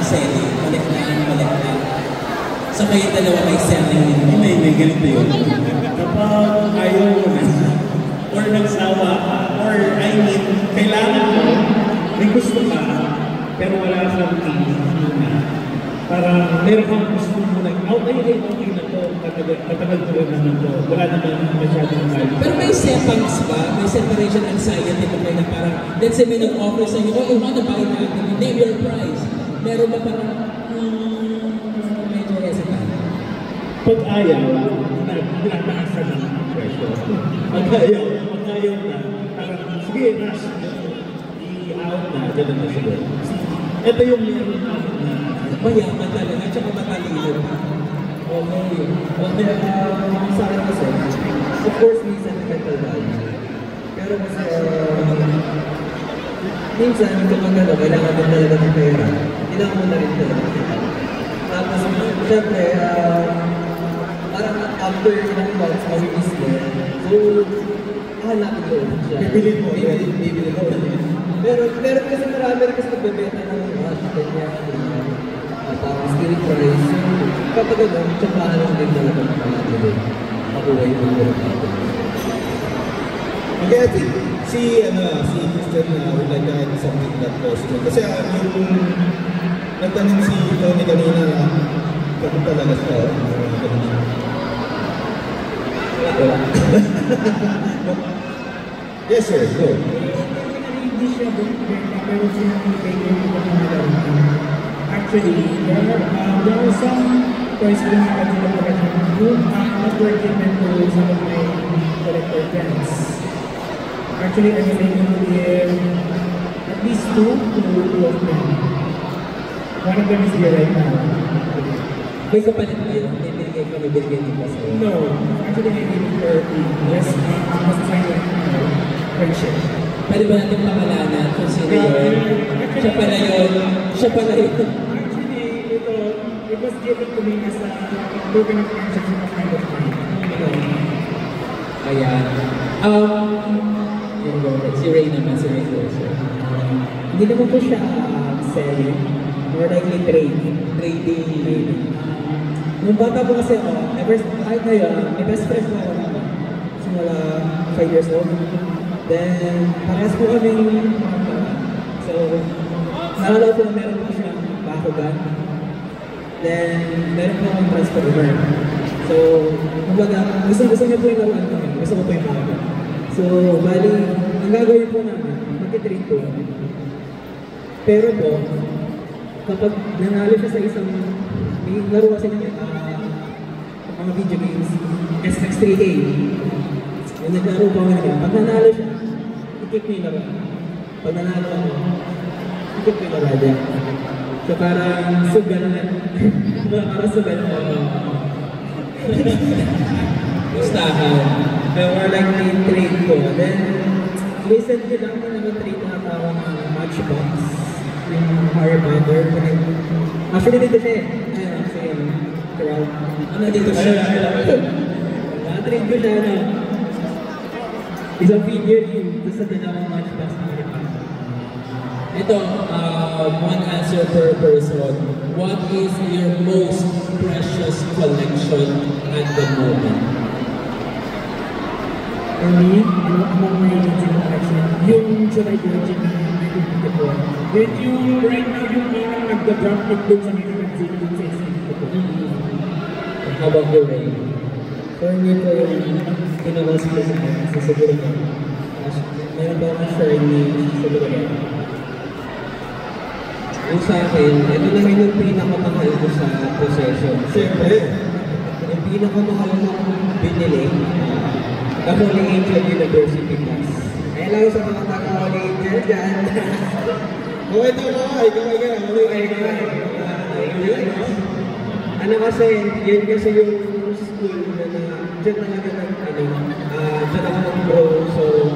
selling, balik na. So kayo dalawa may selling din. May ganito yun. Kapag ayaw mo na, or nagsawa ka, or I mean, kailangan mo, may gusto ka, pero wala kang tingin na. Parang meron kang gusto mo na, okay na to, matagal ko rin naman to, wala naman masyadong value. Pero may settings ba? May separation anxiety ba kayo na parang, let's say may nag-offer sa inyo, oh, you wanna buy that, name your price. Meron ba parang, medyo hesitant? Pag ayaw, nagtataas ka ng presyo. Pag ayaw na, parang, sige, Nash, i-out na, gano'n na siguro. Ito yung meron namin na, mayaman talaga, tsaka matalino pa. Okay. Sa akin kasi, of course, may sentimental value. Pero kasi, minsan, kapag kailangan din talaga ng pera, kailangan mo na rin talaga. Tapos, syempre, parang after ilang months, mamiss mo. So, hanapin ko siya. Bibili mo. Pero kasi marami rin kasi nagbebenta ng rush, ganyan, parang spirit price. Kapag ano, tsapahan lang din talaga ng mga nila. Makuhay mo yung natin. Okay, I think si Christian would like to add something to that question. Kasi yung nagtanong si Tony kanina, kapag talaga siya, yes sir, go. Hindi siya pero actually, there are some toys that I don't not working to some of my collector friends. Actually, I was able to give at least two of them. One of them is here right now. May kapalit ba yun? May binigay din ba sa'yo? No, actually I gave it for just sign friendship. Pwede ba natin pangalanan kung sino yun? Siya pala yun. Actually, it was given to me as a token of friendship from a friend of mine. Ayan. Si Ray naman, si Ray Wilson. Hindi naman po siya selling, more likely trading. Nung bata po kasi ako, kahit ngayon, may best friend po ako naman. Simula 5 years old. Then, parehas po kami so, naalala po na meron po siyang bakugan. Then, meron po akong transformer. So, kumbaga, gusto niya po yung laruan kami. Gusto ko po yung bakugan. So, bali, ang gagawin po namin, mag-trade po kami. Pero po, kapag nanalo siya sa isang, may laro kasi niya, mga video games, SX3A. Yung naglaro po kami naman, pag nanalo siya, ikip mo yung laro. Pag nanalo ako, ikip mo yung laro dyan. So parang sugal na. Parang sugal na. Gustahan. Pero more likely trade ko. Then, recently lang na nag-trade na tawag ng Matchbox. Yung Harry Potter. Actually, dito siya eh. Ayun, sige. Ano dito siya? Na-trade ko siya na isang figure yung sa dalawang Matchbox na Harry Potter. Ito, one answer per person. What is your most precious collection at the moment? For me, among my Legion collection, yung July Legion na 1954. Then yung right now, yung pinang nagda-drop it dun sa mga Legion dun sa SC54. How about the Ray? For me po yung pinaka-specific sa siguro ko. Meron ba akong shiny siguro ko? Yung sa akin, ito na rin yung pinakamahal ko sa possession. Siyempre, Yung pinakamahal ko binili, the Holy Angel University Class. Kaya lang sa mga taga-Holy Angel dyan. okay to mo, ikaw ka. Ano kasi, yun kasi yung school na dyan talaga dyan ako nag-grow. So,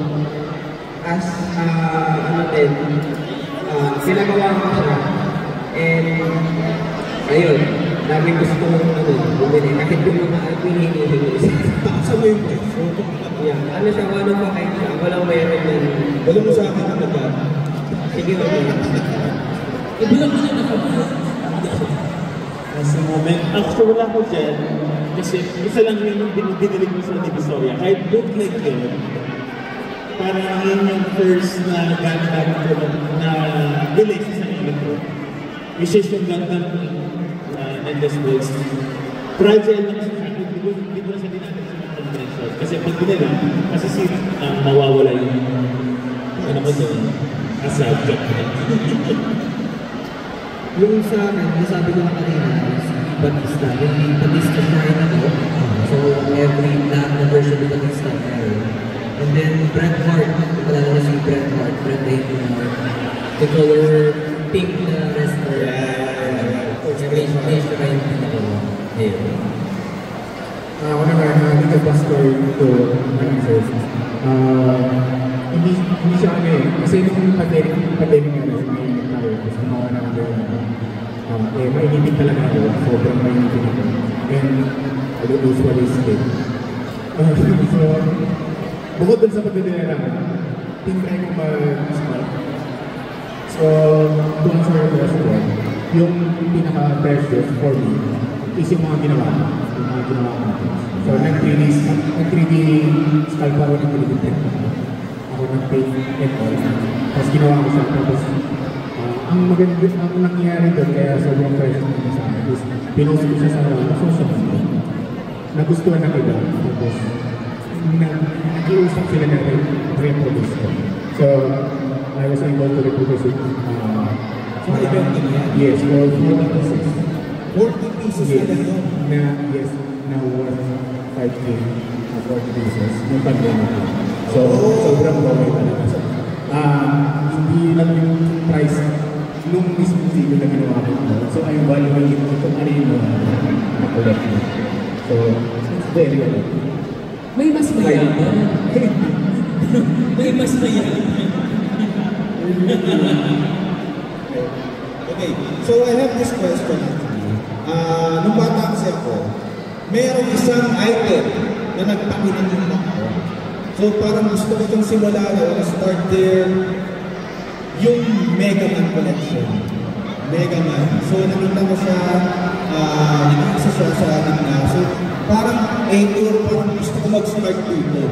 as, pinagawa ko siya. And, ayun, daming gusto kong bumili. Kahit yung mga hinihingi. Taksa mo yung presyo. Yeah, ano siya, ano pa kayo siya? Walang meron yan. Wala mo sa akin na nagka. Sige, wala. Ibilang mo na nakamahal. As a moment, actually wala ko dyan. Kasi isa lang yun yung binili ko sa Divisoria. Kahit bootleg yun, parang yun yung first na gamit ko na bili sa sarili ko. Which is yung Gundam Endless Worlds. Fragile na kasi sa akin, hindi ko na sa dinatag sa mga convention. Kasi pag binila, kasi mawawala yung ano ko doon, as a joke. Yung sa akin, nasabi ko na kanina, is Batista. Yung Batista sign ako. So, every lahat na version ng Batista meron. And then, Bret Hart. Palala na si Bret Hart. Bret Hart. The color pink na wrestler. Nation kayo ako. Ayun. Ako naman, hindi ka pastor ito, hindi siya ano eh, kasi nung pandemic nga rin, may tayo, kasi mga naman mainipin talaga ako, sobrang mainipin ako, and I don't usually sleep. So, bukod dun sa pagdadala naman, tinry ko mag-smart. So, doon sa restaurant, yung pinaka-precious for me is yung mga ginawa ko. So, nag-3D scalp ako ng 3D print. Ako nag-paint and all. Tapos ginawa ko siya. Tapos, ang maganda, ang nangyayari doon, kaya sobrang precious nito sa akin, is pinost ko siya sa social media. Nagustuhan ng iba. Tapos, nag-iusap sila na reproduce ko. So, I was able to reproduce it. So, event din yan? Yes, for 40 pieces. 40 pieces Yes, na lang yun? yes, na worth 5K na 40 pieces yung pandemic. So, sobrang bawal talaga. So, hindi lang yung price nung mismo video na ginawa ko. So, I'm valuing it kung ano yung na-collect mo. So, it's very good. May mas mayaman. May mas mayaman. Okay, so I have this question actually. Nung bata kasi ako, mayroong isang item na nagpakinig ako. So parang gusto ko itong simula na start there, yung Mega Man collection. Mega Man. So nakita ko siya, nag-iisa siya sa akin na. So parang parang gusto ko mag-start dito.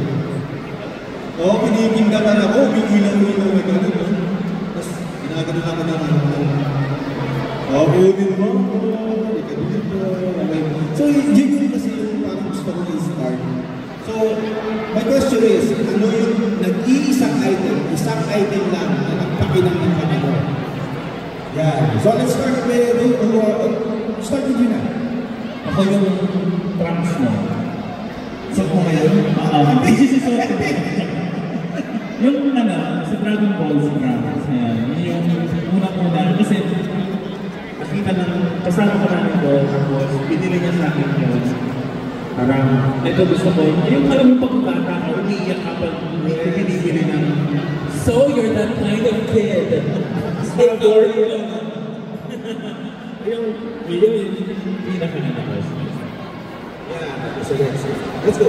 Oo, kinikindaman ako, bigilang-bilang na gano'n. Tapos ginagano'n ako naman. Din mo. So, yun yung kasi yung parang gusto ko i-start. So, my question is, ano yung nag-iisang item lang na nagpakinang ng kanino? Yeah. So, let's start with, start with you na. Ako yung trunks mo. So, kung ngayon, yung sa Dragon Ball Z trunks na yan, yung unang-una, kasi nakita ng kasama ko namin doon, tapos pinili niya sa akin yun. Parang, ito gusto ko, yung alam mo pagkakata ka, umiiyak ka pag binibili ng... So, you're that kind of kid. Stay out. Yung pinaka-nana ko. Yeah, so let's go.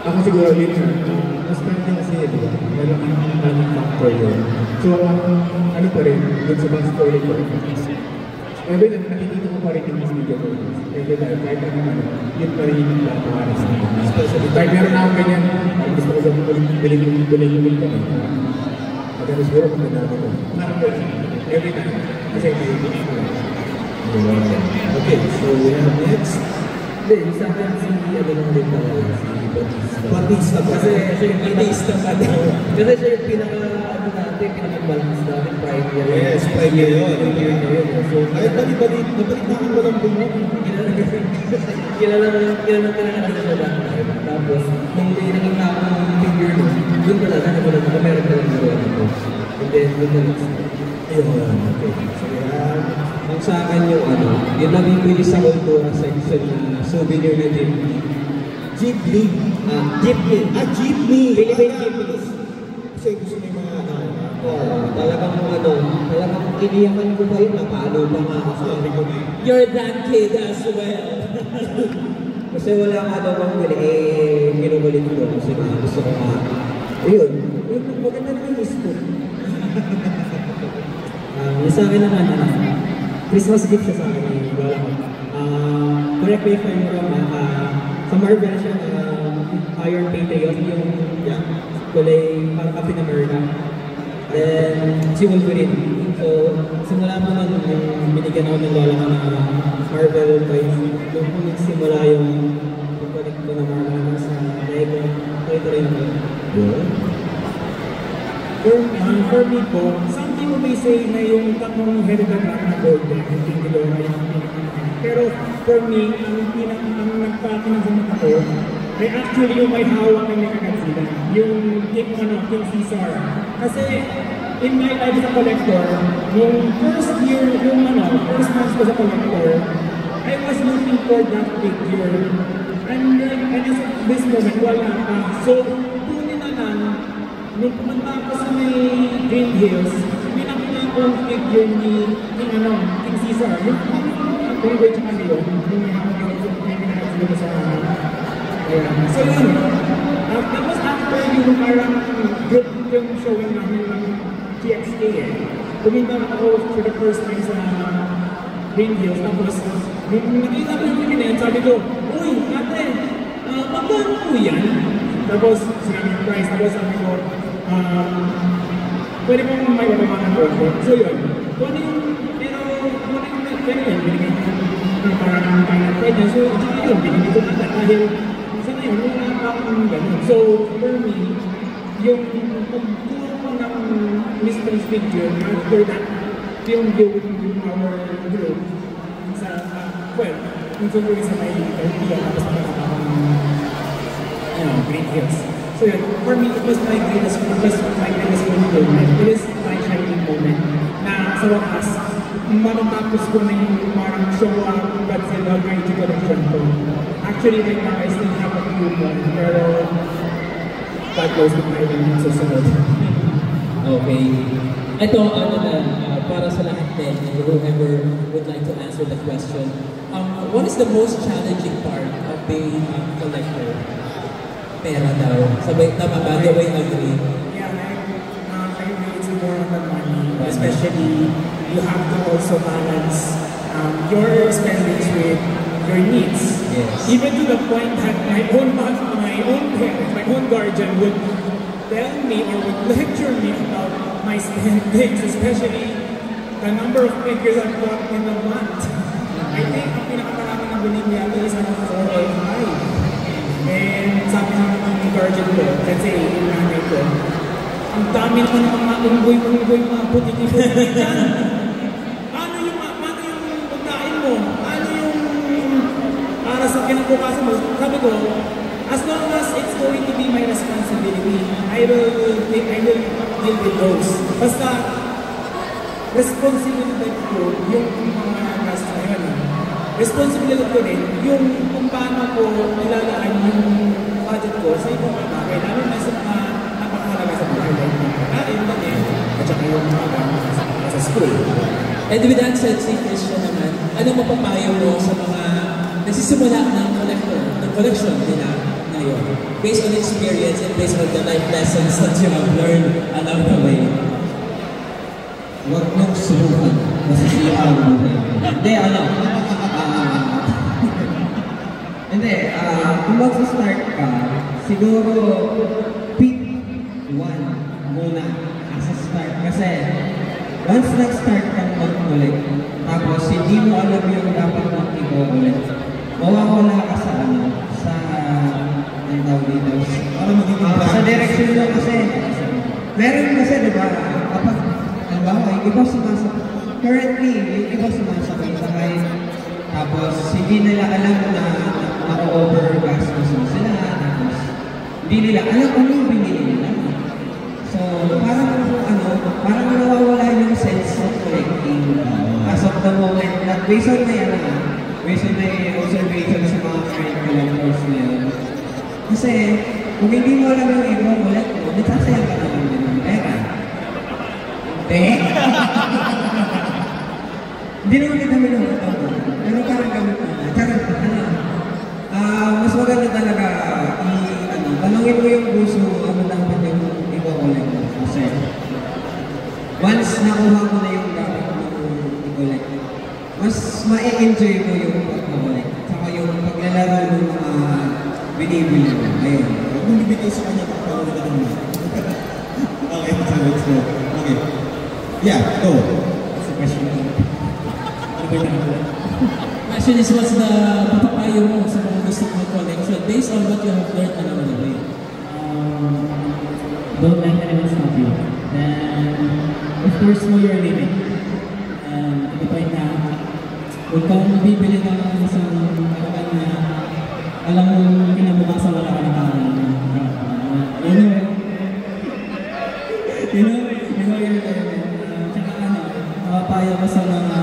Ako siguro yun, mas pwede kasi di ba? Meron ang factor yun. So, ano pa rin, dun sa bang story ko. Pero nakikita ko pa rin yung video ko. Kahit yun pa rin yung lapaharas na. Kahit meron na akong ganyan, gusto ko sa bilhin ko. Maganda siguro kung nandito ko. Parang po, every time. Kasi Okay, so we have next. Hindi, sa akin si lang din talaga, si Batista. Kasi siya yung Batista pa daw. Kasi siya yung pinaka-balance natin, prime year. Yes, prime year yun. So, Kahit balik-balik, nabalik-balik mo lang bumok. kilala natin siya that time. Tapos, nung may nakita ko ng figure nun, dun talaga, nagulat ako, meron talagang gano'n ako. And then, dun na-start. Ayun, okay. So, ang sa akin yung yung nabibili sa kultura section na souvenir na jeepney. Jeepney. Jeepney. Jeepney. Philippine jeepney. Kasi gusto mo yung mga Talagang iniyakan ko pa yun, napalo pa nga ako sa akin ko. You're that kid as well. Kasi wala ka daw bang bili, kinukulit ko kasi gusto ko nga. Ayun, maganda naman yung gusto. Yung sa akin naman, Christmas gift siya sa akin ni Lola ko. Correct me if I'm wrong, sa Marvel siya, Iron Patriot, yung kulay Captain America. Then, si Wolverine. So, simula po nun, yung binigyan ako ng lola ko na Marvel toys. Doon po nagsimula yung pag-collect ko ng mga sa Lego. Ito rin ako. For me po, some people may say na yung tatlong headed na golden, yung tingilo na yung pero for me, ang nagpakinagsamat ako, ay actually yung may hawak ng nakakansila. Yung King Caesar. Kasi, in my life as a collector, yung first year, first month ko sa collector, I was looking for that figure. And as of this moment, wala pa. So, tunin na lang, nung pumunta ako sa may Green Hills, may nakita akong figure ni King Caesar. Yung wait yung ano yun, yung may pinakasilip sa so yun, that was after yung parang group yung showing namin ng TXT eh. Pumunta ako for the first time sa Green Hills, tapos nung nakita ko yung pininayin, sabi ko, uy, ate, magkano po yan? Tapos sinabi yung price, tapos sabi ko, pwede mong may bababa ng konti. So yun, kung yung, pero yun, binigay ko yung parang kanya. So, yun, binigay ko na dahil sa ngayon, wala pa akong ganun. So, for me, yung pagkuha ko ng mystery figure, after that, yung with our group, sa, well, yung sumuli sa may Caribbean, tapos nakakita akong, Green Hills. So yun, for me, it was my greatest moment. It is my shining moment na sa wakas, matatapos ko na yung parang show ang Godzilla Mighty Collection ko. Actually, right now, I still have a few more, pero God knows kung kailan yung susunod. Okay. Ito, para sa lahat din, whoever would like to answer the question, what is the most challenging part of being a collector? Pera daw. Sabay, tama ba? Do I agree? Yeah, I agree it's more on the money, especially you have to also balance your spendings with your needs. Yes. Even to the point that my own parents, my own guardian would tell me or would lecture me about my spendings, especially the number of figures I've bought in a month. I think ang pinakamarami na bilhin niya is around 4 or 5. And sabi naman ng guardian ko, kasi yung nanay ko, ang dami naman ng mga unggoy, mga puti-puti dyan. Paano yung pagkain mo? Paano yung para sa kinabukasan mo? Sabi ko, as long as it's going to be my responsibility, I will deal with those. Basta, responsibility ko yung mga gasto na yun. Responsibility ko rin yung kung paano ko nilalaan yung budget ko sa ibang mga bagay, lalo na sa mga napakahalaga sa buhay like yung pagkain, at saka yung mga gamit sa school. And with that said, si Christian naman, ano mapapayo mo sa mga nagsisimula ng collection nila ngayon? Based on experience and based on the life lessons that you have learned along the way. Huwag mong subukan. Masisira ang buhay. Hindi, kung mag-start ka, siguro pick one muna as a start. Kasi once nag-start kang mag-collect, tapos hindi mo alam yung dapat mong i-collect, mawawala ka sa sa direction lang kasi. Meron kasi, di ba, kapag yung iba currently, yung iba sumasakay, tapos hindi nila alam na naka-overgastos sila, tapos hindi nila alam ano yung binili nila. So, parang nawawala yung sense of collecting as of the moment, na based on my observation sa mga current collectors na yun. Kasi, kung hindi mo alam yung i-collect mo, nagsasayang ka naman din ng pera. Hindi naman kita minumutaw ko. Pero parang gamit na. Mas maganda talaga tanongin mo yung puso ano dapat yung i-collect mo. Kasi once nakuha mo na yung dapat mo i-collect, mas ma-enjoy mo yung pag-collect. Saka yung paglalaro ng mga binibili mo. Ayun. Huwag mong bibigay sa kanya pag pauwi ka naman. Okay, let's go. Okay. Yeah, go. Sa question ko. Ano ba yung Question is, what's the papapayo mo sa mga gusto mong collection based on what you have learned along the way? Don't let anyone stop you. And of course, know your limit. And to the point na, huwag kang bibili ng isang karakan na alam mo kinabukasan wala ka na kakain. You know your limit. Tsaka papayo ko sa mga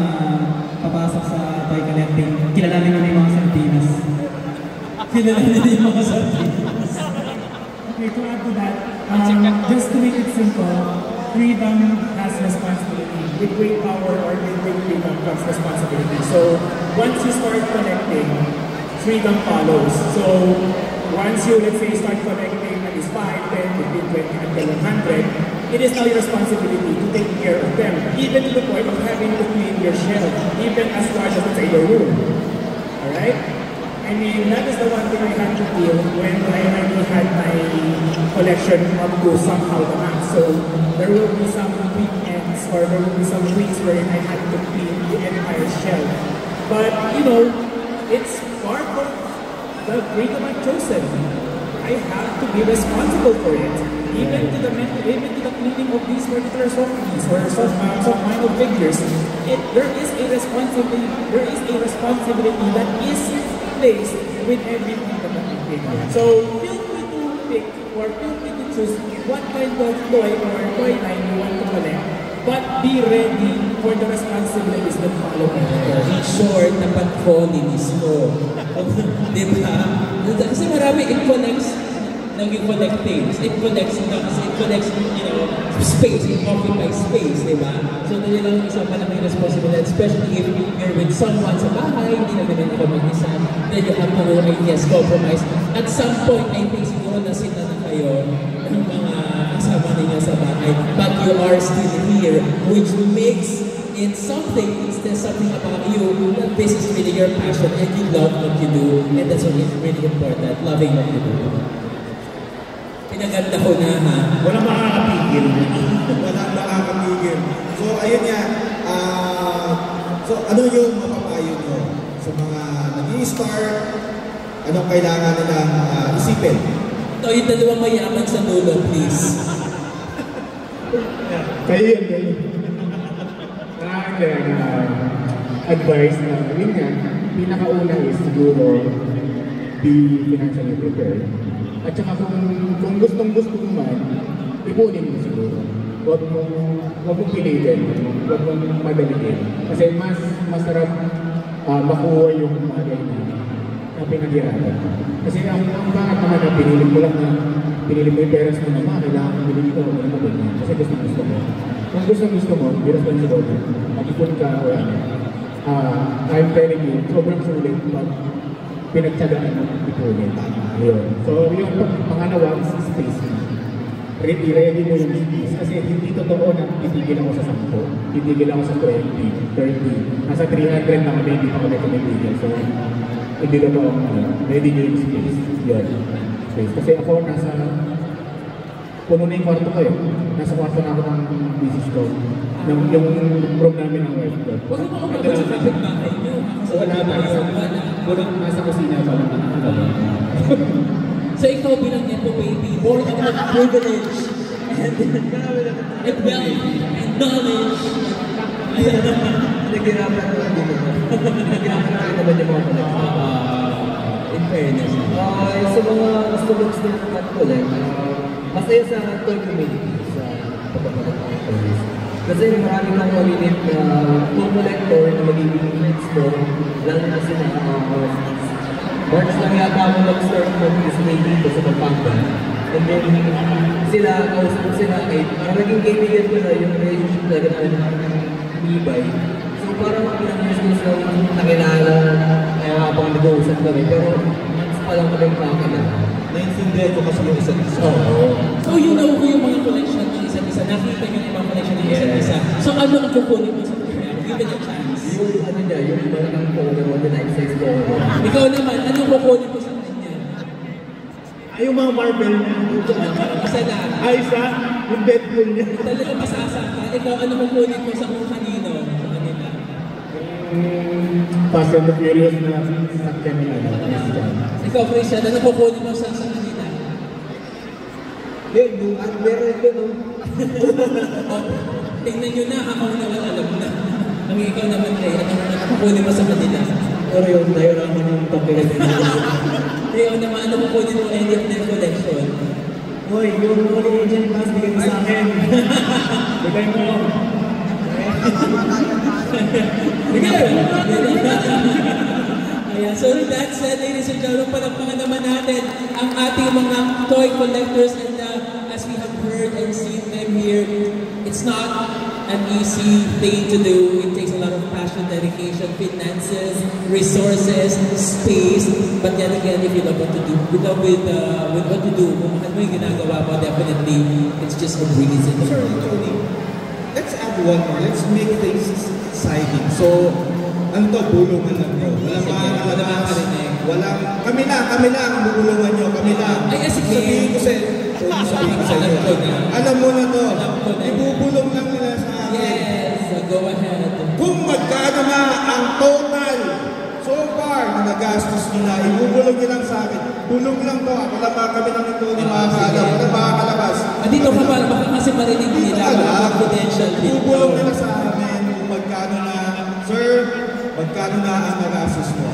papasok sa toy collecting. Kilalanin mo na yung mga sardinas. Kilalanin na yung mga sardinas. Okay, to add to that, just to make it simple, freedom has responsibility. With great power or with great freedom comes responsibility. So once you start collecting, freedom follows. So once you, let's say, start collecting at least 5, 10, 15, 20, until 100, it is now your responsibility to take care of them, even to the point of having to clean your shelf, even as large as, let's say, your room. Alright? I mean, that is the one thing I had to deal when I already had my collection up to somehow the max. So there will be some weekends or there will be some weeks where I had to clean the entire shelf. But, you know, it's part of the freedom I've chosen. I have to be responsible for it. Even to the cleaning of these particular softies or soft vinyl figures, there is a responsibility that is placed with everything that I pick. So feel free to pick or feel free to choose what kind of toy or toy line you want to collect. But be ready for the responsibilities that follow after. In short, dapat holiness mo. Di ba? Kasi marami it collects nag-collect things. It collects, you know, space. It occupies space, di ba? So, dali lang isang malaking responsibility, especially if you're with someone sa bahay, hindi na naman ikaw mag-isa, then you have to, I guess, compromise. At some point, I think siguro nasita na kayo ng mga kasama ninyo sa bahay, but you are still here, which makes it something, it's there's something about you that this is really your passion and you love what you do, and that's what is really important, loving what you do. Pinaganda ko na ha. Walang makakapigil. Walang makakapigil. So, ayun nga. So, ano yung mapapayo nyo sa mga nag-i-start? Anong kailangan nilang isipin? Ito yung dalawang mayaman sa dulo, please. Kayo yun, kayo. Advice na, yun nga, pinakauna is siguro be financially prepared. At saka kung gustong-gusto naman, ipunin mo siguro. Huwag mong pilitin, huwag mong madalitin. Kasi mas masarap makuha yung bagay na pinaghirapan. Kasi ang bakit naman na pinili mo yung parents mo na kailangan mo bilhin ito, wala mo ganyan. Kasi gusto mo. Kung gusto mo, irresponsible mo. Mag-ipon ka o ano. I'm telling you, sobrang sulit pag pinagtsagaan mo ipunin. Yun. So yung pangalawa is space. Ready mo yung space. Kasi hindi totoo na titigil ako sa 10. Titigil ako sa 20, 30. Nasa 300 na kami, hindi pa kami tumitigil. So hindi totoo. Ready nyo yung space. Yun. Space. Kasi ako puno na yung kwarto ko eh. Nasa kwarto na ako ng business ko. Yung room namin ng wife ko. Huwag mo ako sa kapit-bahay nyo. Wala na. Nasa kusina pa lang. So ikaw bilang nepo baby, born out of privilege and wealth and knowledge. Naghirapan ko lang dito. Naghirapan ko naman yung mga collection. In fairness. Sa mga gusto ng mga collect, masaya sa toy community, sa pagpapalit ng toys. Kasi marami kang malilit na toy collector na magiging friends mo, lalo na sila March lang yata ako mag-start mag-display dito sa Pampanga. And then, kausap sila, parang naging kaibigan ko na yung relationship talaga namin ng Ibay. So parang ilang years ko sila nakilala, habang nag-uusap kami, pero months pa lang kami kakilala. Naintindihan ko kasi yung isa't isa. So you know ko yung mga collection ng isa't isa, nakita nyo yung mga collection ng isa't isa. So ano ang kukunin mo sa program? Give it a chance. Yung yung malaking photo, the life size photo. Ikaw naman, anong kukunin mo sa kanya? Ay, yung mga Marvel niya. Isa na. Ay, isa? Yung Deadpool niya. Talaga masasaka. Ikaw, ano kukunin mo sa kung kanino? Sa kanila? Fast and the Furious na sakyan nila. Ikaw, Christian, ano kukunin mo sa kanila? Yun, yung meron ko, no? Tingnan nyo na, ako naman alam na. Ang ikaw naman ay, ano kukunin mo sa kanila? Pero yung diorama ng tapilan nila. Ikaw naman, ano kukunin mo any of their collection? Hoy, yung Holy Agent Pass, bigyan mo sa akin. Bigay mo. Ayan, so with that said, ladies and gentlemen, palakpakan naman natin ang ating mga toy collectors, and as we have heard and seen them here, it's not an easy thing to do. It takes a lot of passion, dedication, finances, resources, space. But then again, if you love what to do, with what you do, kung mahal mo yung ginagawa mo, definitely, it's just a breeze in the Sir, world. Tony, let's add one more. Let's make things exciting. So, ano to, bulungan lang to. Walang makakalabas. Kami lang ang bubulungan nyo. Kami lang. Ay, sige. Sabihin ko sa inyo. Alam mo na to. Ibubulong lang nila sa akin. Yes, go ahead. Kung magkano nga ang total so far na nagastos nila, ibubulong nyo lang sa akin. Bulong lang to. Ako lang kami lang ito ni makakaalam. Walang makakalabas. Dito ka pa, baka kasi marinig nila. Confidential dito. Ibubulong nila sa amin kung magkano na, sir, magkano na ang nagastos mo.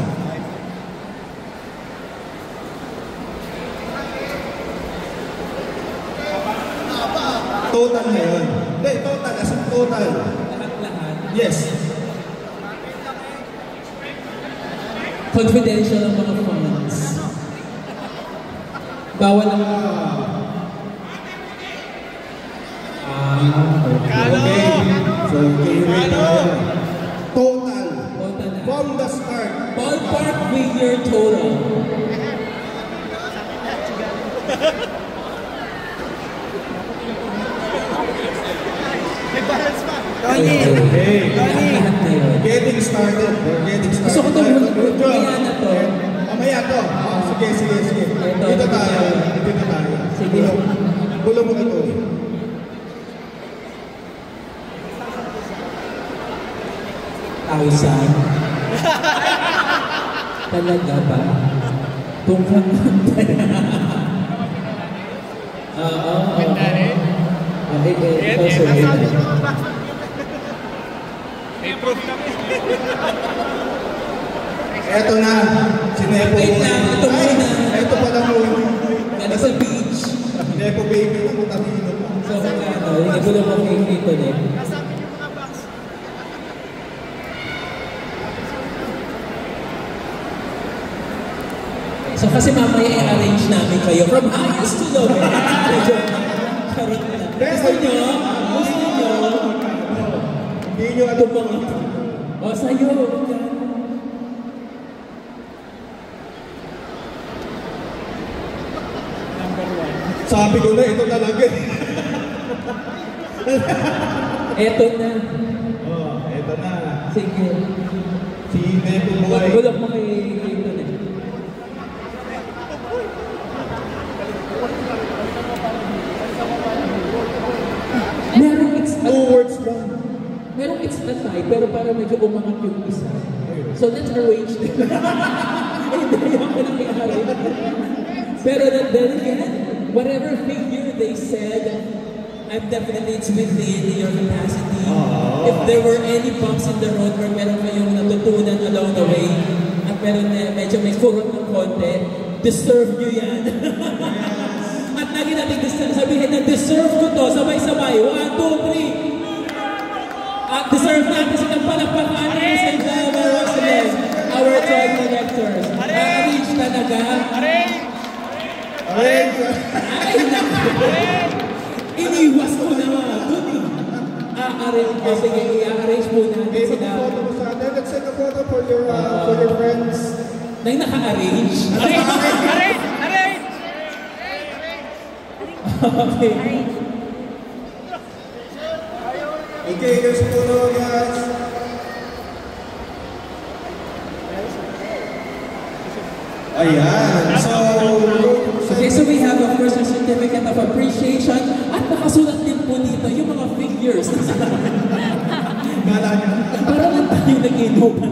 Total na yun. Hindi, total. As in total. Lahat-lahat. Yes. Confidential ang mga funds. Bawal ang Okay. So, okay, total. total na. From the start. Ballpark figure total. Tony! Okay. Lahat na yun. Getting started. We're getting started. Gusto ko ito, mamaya na to. Mamaya to. Oh, sige. Dito tayo. Sige. Bulong mo na to. Thousand. Talaga ba? Tungkang Oo. Ikaw sir. Eto na. Sinepo Wait mo. lang, ito muna. Eto pala mo. Galing sa beach. Sinepo baby na mutamino pa. So, yung nagulo mo kay Kito din. So kasi mamaya i-arrange namin kayo from highest to lowest. Charot lang. Gusto nyo? Hindi nyo ano po. O sa'yo. Sabi ko na, ito talaga. Eto na. Oh, ito na. Sige. Si Nepo Boy. Bulok mo kay Kito din. Merong it's Two words lang. merong it's a tie, pero parang medyo umangat yung isa. So let's arrange them. Hindi ako nag-arrange. Pero then again, whatever figure they said, I'm definitely it's within your capacity. If there were any bumps in the road or meron kayong natutunan along the way, at meron na medyo may furot ng konti, deserve nyo yan. At lagi natin sabihin na deserve ko to, sabay-sabay. 1, 2, 3. At deserve natin silang palakpakan, ladies and gentlemen, once again, our toy collectors. Arrange talaga. Ay, naku. Iniwas ko naman. A-arrange ko. Sige, i-arrange po natin Okay, sila. photo mo sa atin. Let's take a photo for your friends. Na yung naka-arrange. Okay. Okay, here's a photo, guys. Ayan. So, Okay, so we have of course a certificate of appreciation at nakasulat din po dito yung mga figures. gala niyo. Parang ang tayo nag-inupan.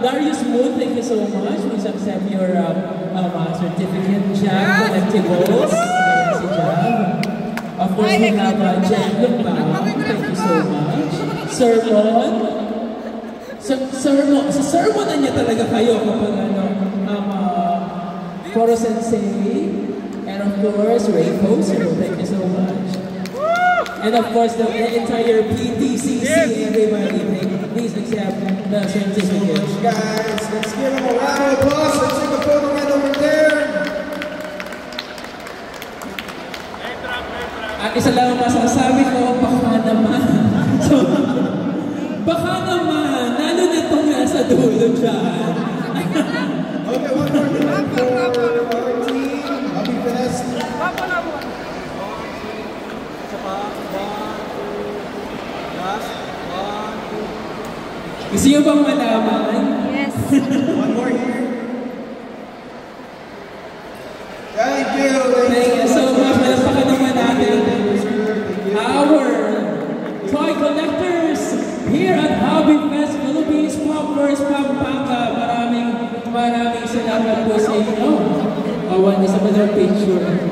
Darius Moon, thank you so much. Please accept your certificate, Jam Collectibles. Ayan si Jam. Of course, we have Jen Lumbang. Thank you so much. Sermon. Sa sermonan niya talaga kayo kapag Koro Sensei. And of course, Ray Poser. Thank you so much. And of course, the entire PTCC, everybody, please accept the certificate. Guys, let's give them a round of applause. Let's take a photo right over there. At isa lang ang masasabi ko, baka naman. So, baka naman, lalo na itong nasa dulo dyan. Okay, one more time for our team. Happy Fest. Gusto niyo bang malaman? Yes. One more here. Thank you. Thank you so much. Malapakan naman natin our toy collectors here at Hobby Fest Philippines, Poppers, Pampanga. Maraming salamat po sa inyo. Awan, isa ba ng picture?